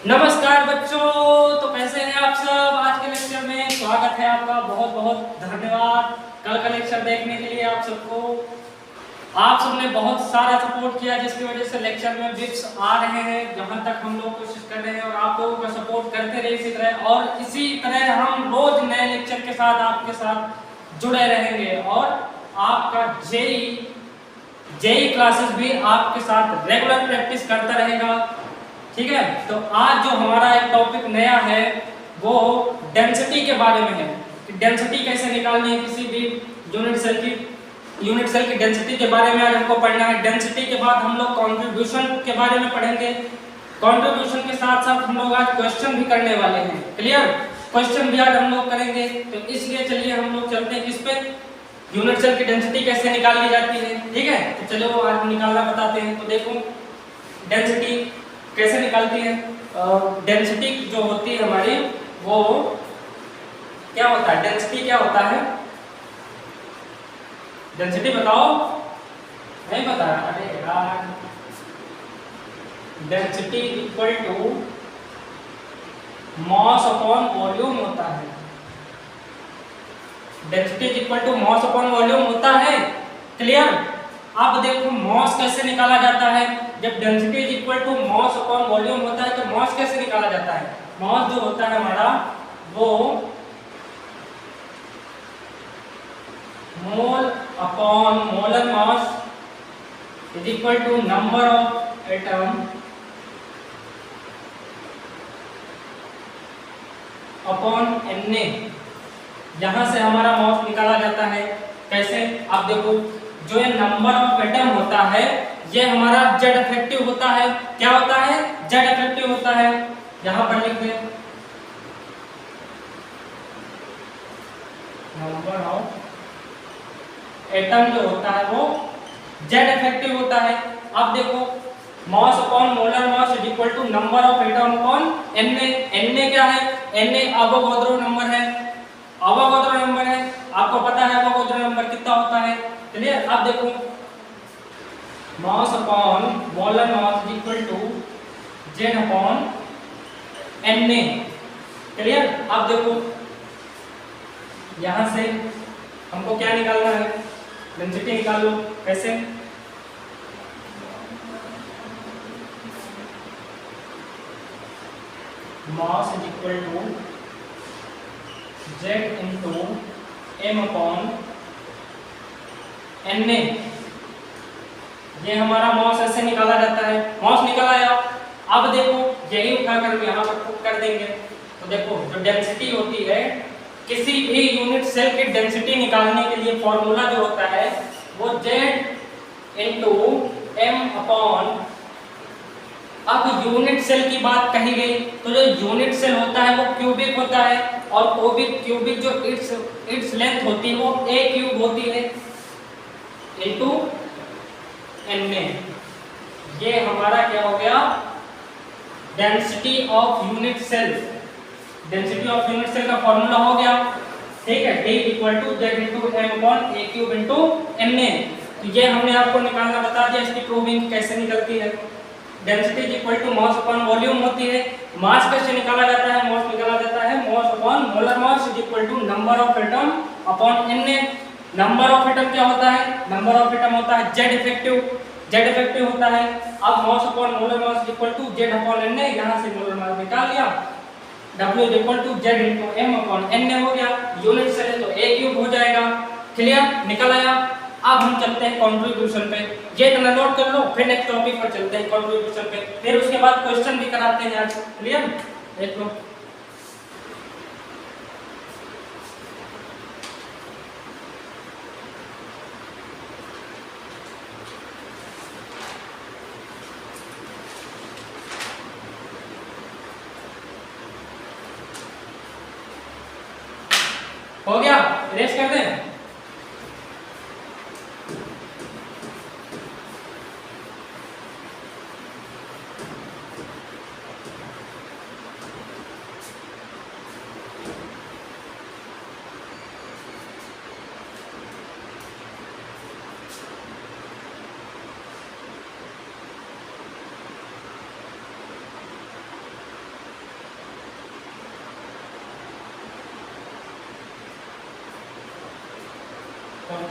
नमस्कार बच्चों। तो कैसे हैं आप सब। आज के लेक्चर में स्वागत है आपका। बहुत बहुत धन्यवाद कल का लेक्चर देखने के लिए आप सबको। आप सबने बहुत सारा सपोर्ट किया जिसकी वजह से लेक्चर में बिट्स आ रहे हैं। जहां तक हम लोग कोशिश कर रहे हैं और आप लोगों का सपोर्ट करते रहे इसी तरह, और इसी तरह हम रोज नए लेक्चर के साथ आपके साथ जुड़े रहेंगे और आपका जेई क्लासेस भी आपके साथ रेगुलर प्रैक्टिस करता रहेगा। ठीक है, तो आज जो हमारा एक टॉपिक नया है वो डेंसिटी के बारे में है कि डेंसिटी कैसे निकालनी है किसी भी यूनिट सेल की डेंसिटी के बारे में आज हमको पढ़ना है। डेंसिटी के बाद हम लोग कंट्रीब्यूशन के बारे में पढ़ेंगे। कंट्रीब्यूशन के साथ साथ हम लोग आज क्वेश्चन भी करने वाले हैं। क्लियर, क्वेश्चन भी आज हम लोग करेंगे। तो इसलिए चलिए हम लोग चलते हैं किस पे, यूनिट सेल की डेंसिटी कैसे निकाली जाती है। ठीक है, तो चलो आज निकालना बताते हैं। तो देखो डेंसिटी कैसे निकालती है। डेंसिटी जो होती है हमारी वो क्या होता है, डेंसिटी क्या होता है, डेंसिटी बताओ। नहीं पता, अरे यार, density equal to mass upon volume होता है। Density equal to mass upon volume होता है। क्लियर। अब देखो मॉस कैसे निकाला जाता है। जब density is equal to mass upon volume होता है तो मॉस कैसे निकाला जाता है। मॉस जो होता है हमारा वो mole upon molar mass is equal to number of atom upon Na। यहां से हमारा मॉस निकाला जाता है। कैसे, आप देखो जो ये नंबर ऑफ एटम होता है ये हमारा जेड इफेक्टिव होता है। क्या होता है, जेड इफेक्टिव होता है। यहां पर लिख दें नंबर ऑफ एटम जो होता है वो जेड इफेक्टिव होता है। अब देखो mass upon molar mass is equal to number of atom upon Na। क्या है, Na अवोगाद्रो नंबर है। अवोगाद्रो नंबर है, आपको पता है अवोगाद्रो नंबर कितना होता है। क्लियर। अब देखो mass upon molar mass is equal to Z upon Na। Clear. अब देखो यहां से हमको क्या निकालना है, डेंसिटी निकाल लो। कैसे, mass is equal to Z into M upon Na। ये हमारा मॉस ऐसे निकाला जाता है। मॉस निकल आया। अब देखो यही उठाकर यहाँ पर पुट कर देंगे। तो देखो जो डेंसिटी होती है किसी भी यूनिट सेल की डेंसिटी निकालने के लिए फॉर्मूला जो होता है वो Z इंटू एम अपॉन, अब यूनिट सेल की बात कही गई तो जो यूनिट सेल होता है वो क्यूबिक होता है और क्यूबिक जो इट्स लेंथ होती है वो a क्यूब होती है इंटू Na। ये हमारा क्या हो गया, density of unit cell. Density of unit cell का फॉर्मूला हो गया। ठीक है, D equal to Z into M upon a cube into Na। तो ये हमने आपको निकालना बता दिया। इसकी प्रूविंग कैसे निकलती है। Density equal to mass upon volume होती है। मास कैसे निकाला जाता है, मास निकाला जाता है mass upon molar mass is equal to number of atom upon Na। Number of atom क्या होता है, नंबर ऑफ एटम होता है जेड इफेक्टिव होता है। अब mass upon molar mass equal to Z upon Na। यहां से मोलर मास निकाल लिया, W equal to Z into M upon Na हो गया। यूनिट सेल है तो a क्यूब हो जाएगा। क्लियर, निकल आया। अब हम चलते हैं कंट्रीब्यूशन पे। ये इतना नोट कर लो, फिर नेक्स्ट टॉपिक पर चलते हैं कंट्रीब्यूशन पे। फिर उसके बाद क्वेश्चन भी कराते हैं आज। क्लियर, देख लो। हो गया, रेस्ट कर दें।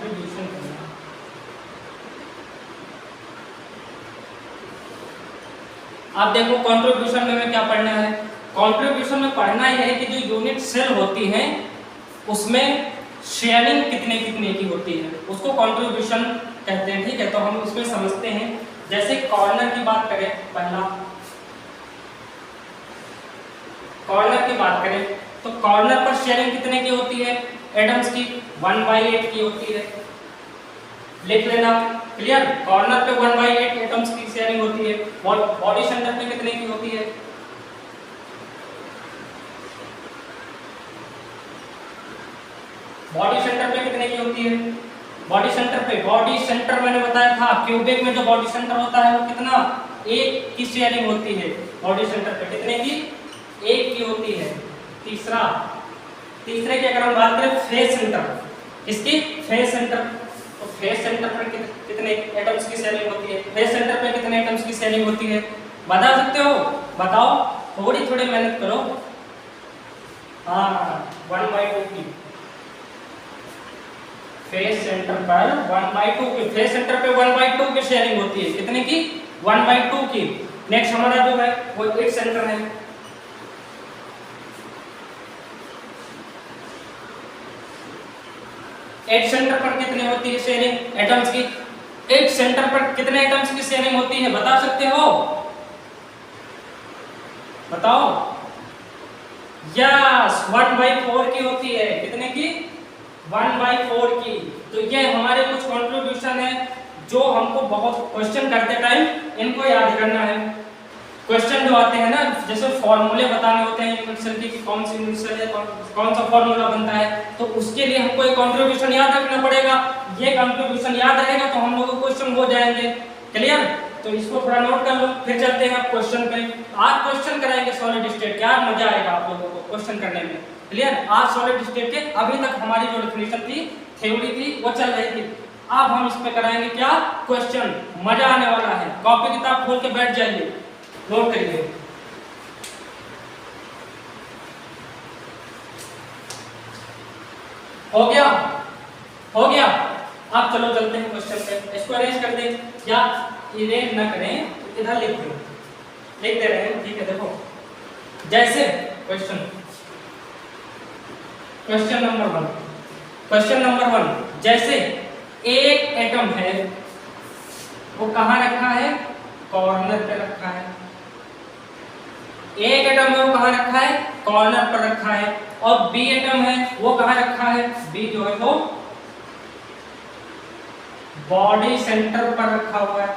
कंट्रीब्यूशन करना। आप देखो कंट्रीब्यूशन में क्या पढ़ना है, कंट्रीब्यूशन में पढ़ना यह है कि जो यूनिट सेल होती हैं उसमें शेयरिंग कितने कितने की होती है, उसको कंट्रीब्यूशन कहते हैं। ठीक है, तो हम उसमें समझते हैं। जैसे कॉर्नर की बात करें, पहला कॉर्नर की बात करें तो कॉर्नर पर शेयरिंग कितने की होती है, एटम्स की 1/8 की होती है। लिख लेना, क्लियर। कॉर्नर पे 1/8 एटम्स की शेयरिंग होती है। बॉडी सेंटर पे कितने की होती है, बॉडी सेंटर पे कितने की होती है, बॉडी सेंटर मैंने बताया था क्यूबिक में जो बॉडी सेंटर होता है वो कितना, 1 की शेयरिंग होती है। बॉडी सेंटर पे कितने की, 1 की होती है। तीसरे की अगर हम बात करें फेस सेंटर, इसकी फेस सेंटर, तो फेस सेंटर पर कितने एटम्स की शेयरिंग होती है, फेस सेंटर पे कितने एटम्स की शेयरिंग होती है, बता सकते हो, बताओ, थोड़ी मेहनत करो। हाँ, 1/2 की फेस सेंटर पर 1/2 की, फेस सेंटर पे 1/2 की शेयरिंग होती है। कितने की, 1/2 की। नेक्स्ट हमारा जो है वो 8 सेंटर है। 8 सेंटर पर कितने होती है शेयरिंग एटम्स की, 8 सेंटर पर कितने एटम्स की शेयरिंग होती है, बता सकते हो, बताओ। यस, 1/4 की होती है। कितने की, 1/4 की। तो ये हमारे कुछ कंट्रीब्यूशन है जो हमको बहुत क्वेश्चन करते टाइम इनको याद करना है। क्वेश्चन जो आते हैं ना, जैसे फॉर्मूले बताने होते हैं यूनिट सेल की कि कौन सी यूनिट सेल है, कौन सा फॉर्मूला बनता है, तो उसके लिए हमको एक कंट्रीब्यूशन याद रखना पड़ेगा। ये कंट्रीब्यूशन याद रहेगा तो हम लोग को क्वेश्चन हो जाएंगे। क्लियर, तो इसको थोड़ा नोट कर लो, फिर चलते हैं आप क्वेश्चन पे। आज क्वेश्चन कराएंगे सॉलिड स्टेट, क्या मजा आएगा आप लोगों को क्वेश्चन करने में। क्लियर, आज सॉलिड स्टेट के अभी तक हमारी जो डेफिनेशन थी, थ्योरी थी, वो चल रही थी। अब हम इस पे कराएंगे क्या, क्वेश्चन। मजा आने वाला है, कॉपी किताब खोल के बैठ जाइए, नोट करिए। हो गया, हो गया। अब चलो चलते हैं क्वेश्चन पे। इसको अरेंज कर दें या इरेंज ना करें, इधर लिख दो, लिख दे रहे हैं। ठीक है, देखो जैसे क्वेश्चन नंबर 1, जैसे एक एटम है वो कहाँ रखा है, कॉर्नर पे रखा है। एक एटम है वो कहाँ रखा है, कॉर्नर पर रखा है। और बी एटम है वो कहाँ रखा है, बी जो है वो बॉडी सेंटर पर रखा हुआ है।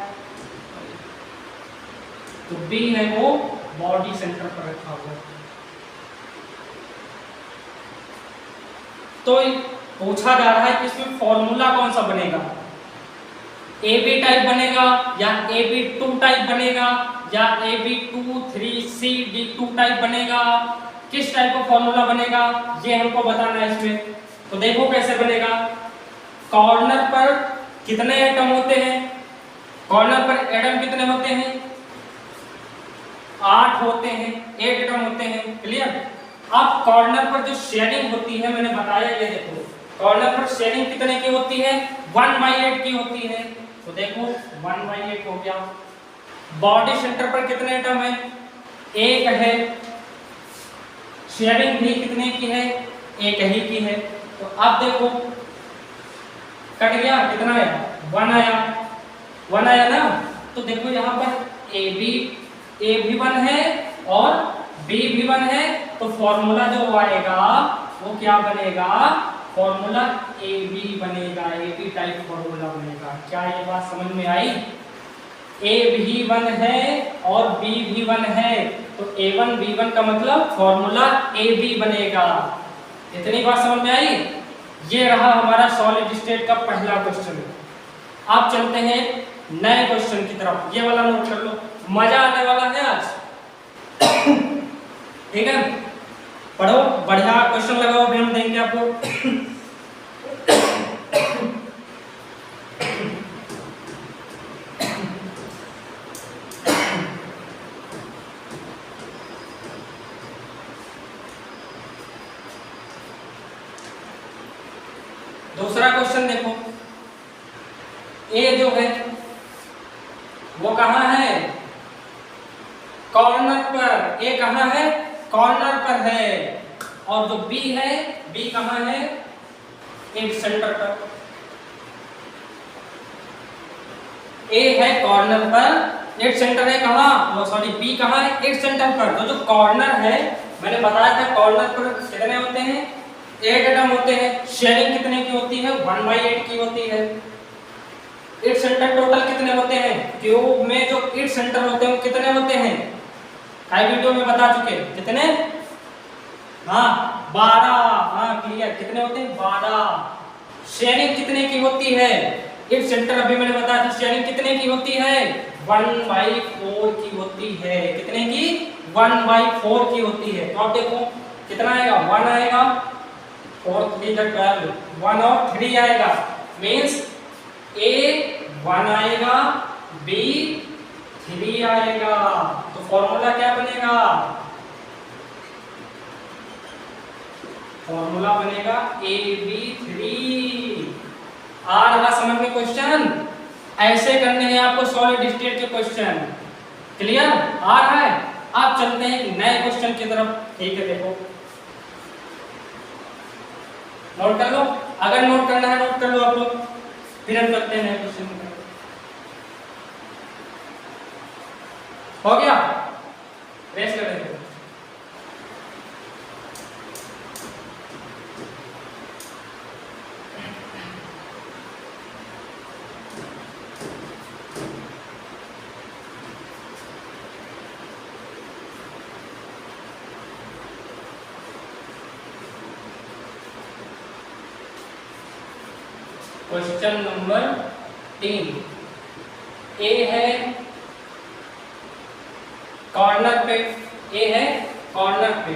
तो बी है वो बॉडी सेंटर पर रखा हुआ है। तो पूछा जा रहा है कि इसमें फॉर्मूला कौन सा बनेगा, AB टाइप बनेगा या AB2 टाइप बनेगा या AB2, 3, C, D2 टाइप बनेगा, किस टाइप का फॉर्मूला बनेगा ये हमको बताना है इसमें। तो देखो कैसे बनेगा। कॉर्नर पर कितने एटम होते हैं, कॉर्नर पर एटम कितने होते हैं, 8 होते हैं, 8 एटम होते हैं। क्लियर। अब कॉर्नर पर जो शेयरिंग होती है मैंने बताया, ये देखो कॉर्नर पर शेयरिंग कितने की होती है, 1/8 की होती है। तो देखो 1/8 हो गया। बॉडी सेंटर पर कितने एटम है, 1 है। शेयरिंग भी कितने की है, 1 ही की है। तो अब देखो कट गया, कितना आया, 1 आया ना। तो देखो यहाँ पर ए भी 1 है और बी भी 1 है। तो फॉर्मूला जो आएगा वो क्या बनेगा, फॉर्मूला ए बी बनेगा, ए बी टाइप फॉर्मूला बनेगा। क्या ये बात समझ में आई। ए भी 1 है और बी भी 1 है, तो A1 B1 का मतलब फॉर्मूला ए बी बनेगा। इतनी बात समझ में आई। ये रहा हमारा सॉलिड स्टेट का पहला क्वेश्चन। अब चलते हैं नए क्वेश्चन की तरफ। ये वाला नोट कर लो, मजा आने वाला है आज। ठीक है, पढ़ो, बढ़िया क्वेश्चन लगाओ, अभी हम देंगे आपको। दूसरा क्वेश्चन देखो, ए जो है वो कहाँ है, कॉर्नर पर। ए कहाँ है, कॉर्नर पर है। और जो बी है, बी कहाँ है, एक सेंटर पर। ए है कॉर्नर पर, एट सेंटर है कहाँ, सॉरी बी कहाँ है, एट सेंटर पर। तो जो कॉर्नर है, मैंने बताया था कॉर्नर पर कितने होते हैं, 8 एटम होते हैं। शेयरिंग कितने की होती है, 1/8 की होती है। 8 सेंटर टोटल कितने होते हैं, क्यूब में जो 8 सेंटर होते हैं वो कितने होते हैं, कई वीडियो में बता चुके, कितने, हाँ 12, हाँ क्लियर, कितने होते हैं 12। शेयरिंग कितने की होती है, एक सेंटर अभी मैंने बताया था, शेयरिंग कितने की होती है, 1/4 की होती है। कितने की, 1/4 की होती है। तो आप देखो कितना आएगा, 1 आएगा, 4 3 12, 1 और 3 आएगा। मीन्स ए 1 आएगा, बी 3 आएगा। तो फॉर्मूला क्या बनेगा, फॉर्मूला बनेगा AB3। आ रहा समझ में क्वेश्चन, ऐसे करने हैं आपको सॉलिड स्टेट के क्वेश्चन। क्लियर आ रहा है। आप चलते हैं नए क्वेश्चन की तरफ। ठीक है, देखो नोट कर लो, अगर नोट करना है नोट कर लो आप लोग, फिर हम करते हैं नए क्वेश्चन की तरफ। हो गया, रेस्ट कर लेते हैं। क्वेश्चन नंबर 3, ए है कॉर्नर पे, ए है कॉर्नर पे,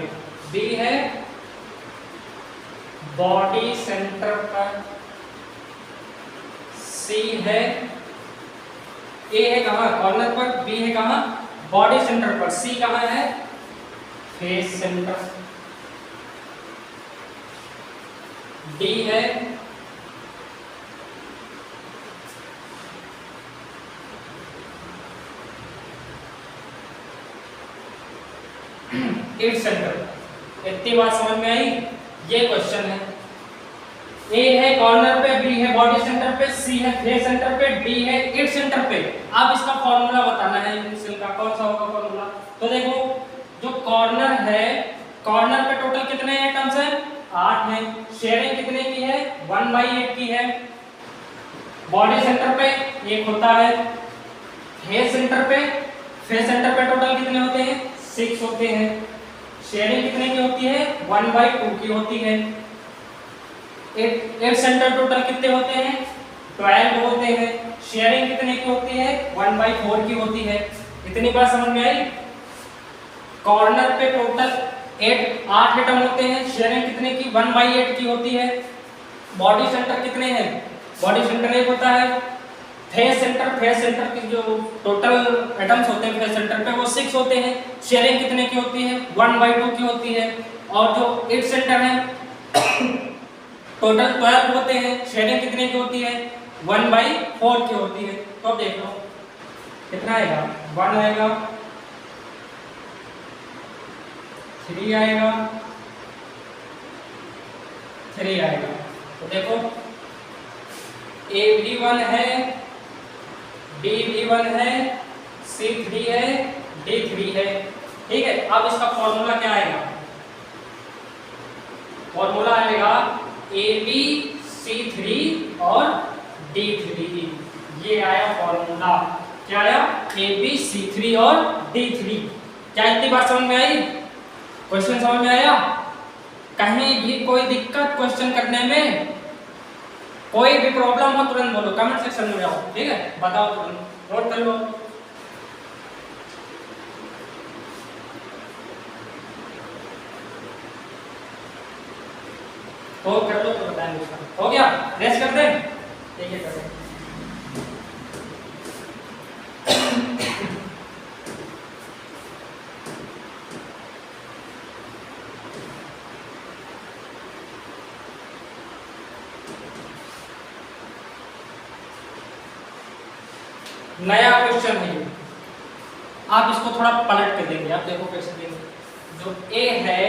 बी है बॉडी सेंटर पर, सी है, ए है कहाँ कॉर्नर पर, बी है कहाँ बॉडी सेंटर पर, सी कहाँ है फेस सेंटर, डी है एट सेंटर। इतनी बात समझ में आई। ये क्वेश्चन है, ए है कॉर्नर पे, बी है बॉडी सेंटर पे, सी है फेस सेंटर पे, डी है एट सेंटर पे। अब इसका फॉर्मूला बताना है इनिशियल का, कौन सा होगा फॉर्मूला। तो देखो जो कॉर्नर है, कॉर्नर पे टोटल कितने एटम्स हैं, 8 हैं। शेयरिंग कितने की है, 1/8 की है। बॉडी सेंटर पे एक होता है, फेस सेंटर पे, फेस सेंटर पे टोटल कितने होते हैं, 6 होते हैं। शेयरिंग कितने की होती है, 1/2 की होती है। एट सेंटर टोटल कितने होते हैं, 12 होते हैं। शेयरिंग कितने की होती है, 1/4 की होती है। इतनी बात समझ में आई। कॉर्नर पे टोटल 8 एटम होते हैं। शेयरिंग कितने की, 1/8 की होती है। बॉडी सेंटर कितने हैं, बॉडी सेंटर एक होता है। फेस सेंटर की जो टोटल एटम्स होते हैं फेस सेंटर पे वो 6 होते हैं। शेयरिंग कितने की होती है, 1/2 की होती है। और जो 8 सेंटर है टोटल 12 होते हैं। शेयरिंग कितने की होती है, 1/4 की होती है। तो देख लो कितना आएगा, 1 आएगा, 3 आएगा, 3 आएगा। तो देखो ए भी 1 है, बी भी 1 है, सी 3 है, डी 3 है। ठीक है, अब इसका फॉर्मूला क्या आएगा, फॉर्मूला आएगा AB C3 और D3। ये आया फॉर्मूला, क्या आया, ABC3 और D3। क्या इतनी बात समझ में आई, क्वेश्चन समझ में आया। कहीं भी कोई दिक्कत क्वेश्चन करने में, कोई भी प्रॉब्लम हो तुरंत बोलो, कमेंट सेक्शन में जाओ, ठीक है, बताओ तुरंत, नोट कर लो। तो कर लो तो बताएंगे। हो गया, रेस्ट कर दें, ठीक है कर दें। नया क्वेश्चन है ये। आप इसको थोड़ा पलट के देंगे, आप देखो कैसे देंगे। जो ए है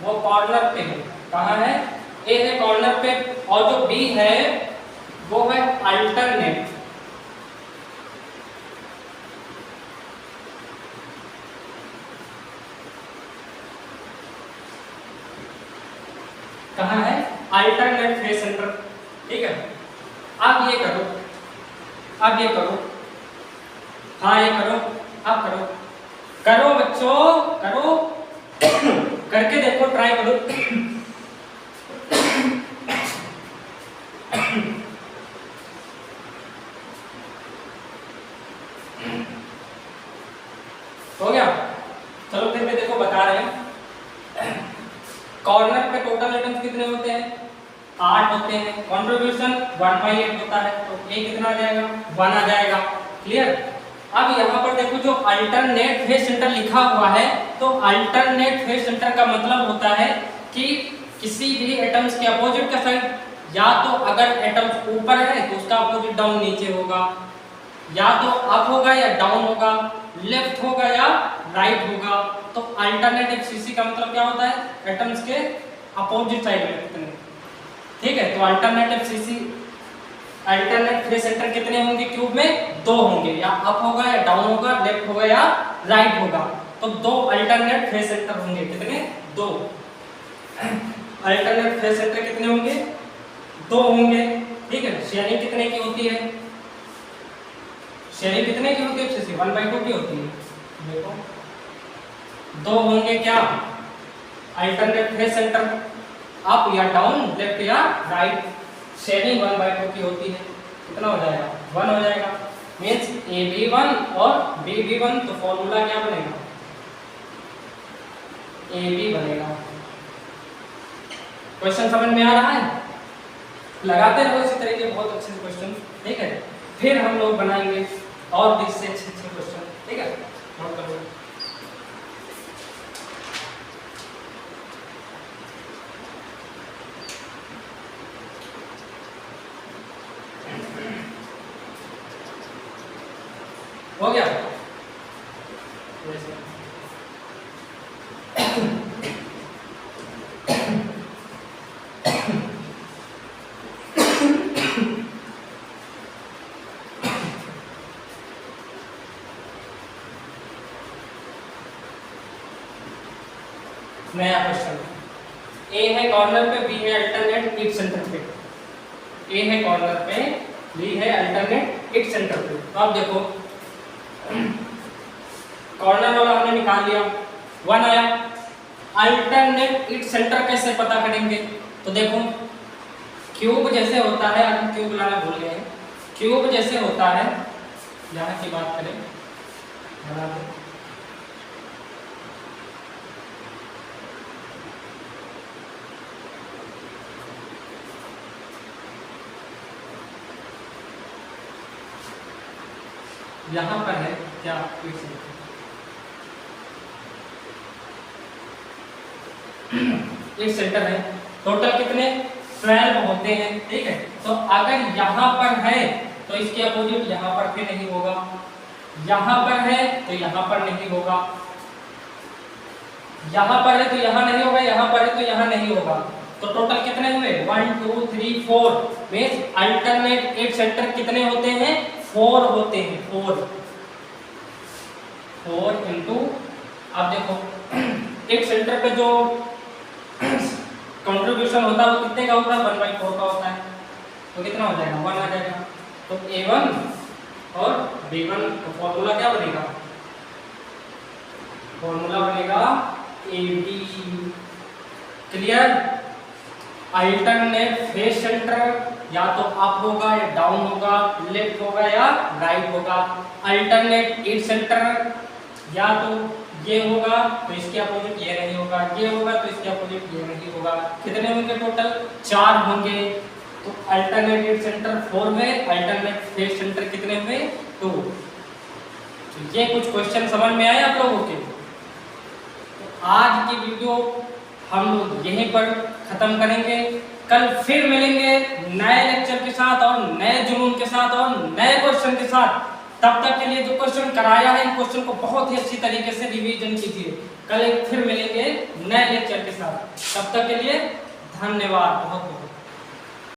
वो कॉर्नर पे है, कहाँ है? ए है कॉर्नर पे, और जो बी है वो है अल्टरनेट। कहाँ है? Alternate face centre. ठीक है, आप ये करो, आप ये करो, हाँ ये करो, आप करो, करो बच्चों करो, करके देखो, ट्राई करो। हो गया? चलो फिर भी देखो बता रहे हैं। कॉर्नर पे टोटल आइटम्स कितने होते हैं? 8 होते हैं। कंट्रीब्यूशन 1/8 होता है, तो ए कितना आ जाएगा? 1 आ जाएगा। क्लियर? अब यहाँ पर देखो जो अल्टरनेट फेस सेंटर लिखा हुआ है, तो अल्टरनेट फेस सेंटर का मतलब होता है कि किसी भी एटम्स के अपोजिट का साइड, या तो अगर एटम्स ऊपर है तो उसका अपोजिट डाउन नीचे होगा, या तो अप होगा या डाउन होगा, लेफ्ट होगा या राइट होगा। तो अल्टरनेटिव सीसी का मतलब क्या होता है? एटम्स के अपोजिट साइड में कितने। ठीक है, तो alternative CC, alternate face centre कितने होंगे क्यूब में? 2 होंगे, या अप होगा या डाउन होगा, लेफ्ट होगा या राइट होगा। तो 2 अल्टरनेट फेस सेंटर होंगे। कितने? 2 अल्टरनेट फेस सेंटर कितने होंगे? 2 होंगे। ठीक है, शेयरिंग कितने की होती है? शेयरिंग कितने की होती है? 1/2 की होती है। देखो 2 होंगे क्या? अल्टरनेट फेस सेंटर, अप या डाउन, लेफ्ट या राइट। शेयरिंग 1/2 की होती है। कितना हो जाएगा? 1 हो जाएगा। मीन्स AB1 और BB1, तो फॉर्मूला क्या बनेगा? AB बनेगा। क्वेश्चन समझ में आ रहा है? लगाते रहो इसी तरह के बहुत अच्छे क्वेश्चन। ठीक है, फिर हम लोग बनाएंगे और भी इससे अच्छे क्वेश्चन। ठीक है, नोट कर लो। हो गया? नया क्वेश्चन। ए है कॉर्नर पे, बी है अल्टरनेट इट सेंटर पे। ए है कॉर्नर पे, बी है अल्टरनेट इट सेंटर पे। तो आप देखो कॉर्नर वाला हमने निकाल लिया, 1 आया। अल्टरनेट इट सेंटर कैसे पता करेंगे? तो देखो क्यूब जैसे होता है, हम क्यूब लाना भूल गए हैं। क्यूब जैसे होता है, यहाँ की बात करें, बना दो। यहाँ पर है क्या? एक सेंटर है, टोटल कितने? 12 होते हैं। ठीक है, तो अगर यहाँ पर है तो इसके अपोजिट यहाँ पर भी नहीं होगा, यहाँ पर है तो यहाँ पर नहीं होगा, यहाँ पर है तो यहाँ नहीं होगा, यहाँ पर है तो यहाँ नहीं होगा। तो टोटल कितने हुए? 1 2 3 4। मीन्स अल्टरनेट इट सेंटर कितने होते हैं? 4 होते हैं। 4 इंटू, आप देखो एक सेंटर पे जो कंट्रीब्यूशन होता है वो कितने का होता है? 1/4 का होता है। तो कितना हो जाएगा? 1 आ जाएगा। तो A1 और B1 का फॉर्मूला क्या बनेगा? फॉर्मूला बनेगा AB। Clear? Alternate face centre या तो अप होगा या डाउन होगा, लेफ्ट होगा या राइट होगा। अल्टरनेट इट सेंटर या तो ये होगा तो इसके अपोजिट ये नहीं होगा, ये होगा तो इसके अपोजिट ये नहीं होगा। कितने होंगे टोटल? 4 होंगे। तो अल्टरनेट सेंटर 4 हुए, अल्टरनेट फेस सेंटर कितने हुए? 2। तो ये कुछ क्वेश्चन समझ में आए आप लोगों के? तो आज की वीडियो हम लोग यहीं पर खत्म करेंगे। कल फिर मिलेंगे नए लेक्चर के साथ और नए जुनून के साथ और नए क्वेश्चन के साथ। तब तक के लिए जो क्वेश्चन कराया है, इन क्वेश्चन को बहुत ही अच्छी तरीके से रिवीजन कीजिए। कल एक फिर मिलेंगे नए लेक्चर के साथ, तब तक के लिए धन्यवाद बहुत बहुत।